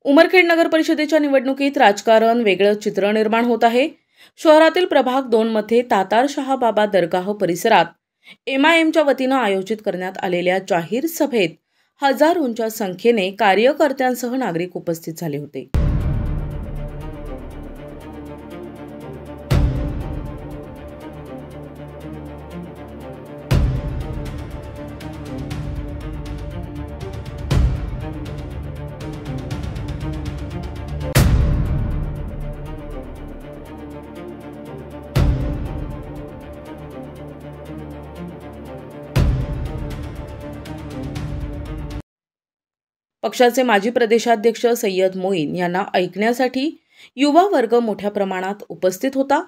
उमरखेड नगर परिषदेच्या निवडणुकीत राजकारण वेगळं चित्र निर्माण होत आहे। शहरातील प्रभाग 2 मध्ये तातारशाह बाबा दरगाह परिसरात एमआयएमच्या वतीनं आयोजित करण्यात आलेल्या जाहीर सभेत हजारोंच्या संख्येने कार्यकर्त्यांसह नागरिक उपस्थित झाले होते। पक्षाचे माजी प्रदेशाध्यक्ष सय्यद मोईन यांना ऐकण्यासाठी युवा वर्ग मोठ्या प्रमाणात उपस्थित होता।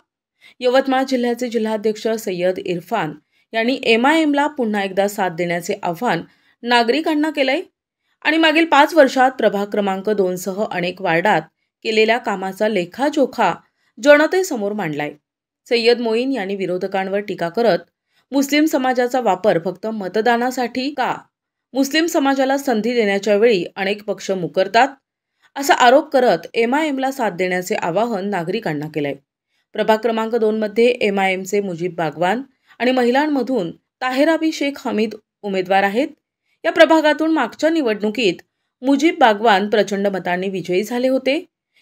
यवतमाळ जिल्ह्याचे जिल्हाध्यक्ष सय्यद इरफान यांनी एमआयएमला पुन्हा एकदा साथ देण्याचे आवाहन नागरिकांना केलंय आणि मागील 5 वर्षात प्रभाग क्रमांक 2 सह अनेक वार्डात केलेल्या कामाचा लेखाजोखा जनतेसमोर मांडलाय। सय्यद मोईन यांनी विरोधकांवर टीका करत मुस्लिम समाजाचा वापर फक्त मतदानासाठी का, मुस्लिम समाजाला संधी देण्याच्या वेळी अनेक पक्ष मुकरतात असा आरोप करत एमआयएमला साथ देण्याचे आवाहन नागरिकांना केलंय। प्रभाग क्रमांक 2 मध्ये एमआयएमचे मुजीब बागवान आणि महिलांमधून ताहेराबी शेख हमीद उमेदवार आहेत। या प्रभागातून मागच्या निवडणुकीत मुजीब बागवान प्रचंड मतांनी विजयी झाले होते।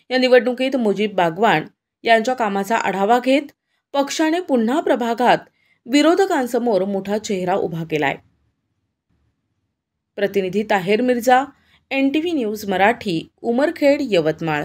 या निवडणुकीत मुजीब बागवान यांच्या कामाचा आढावा घेत पक्षाने पुन्हा प्रभागात विरोधकांसमोर मोठा चेहरा उभा केलाय। प्रतिनिधी Taher Mirza, NTV news Marathi, Umarkhed, Yavatmal.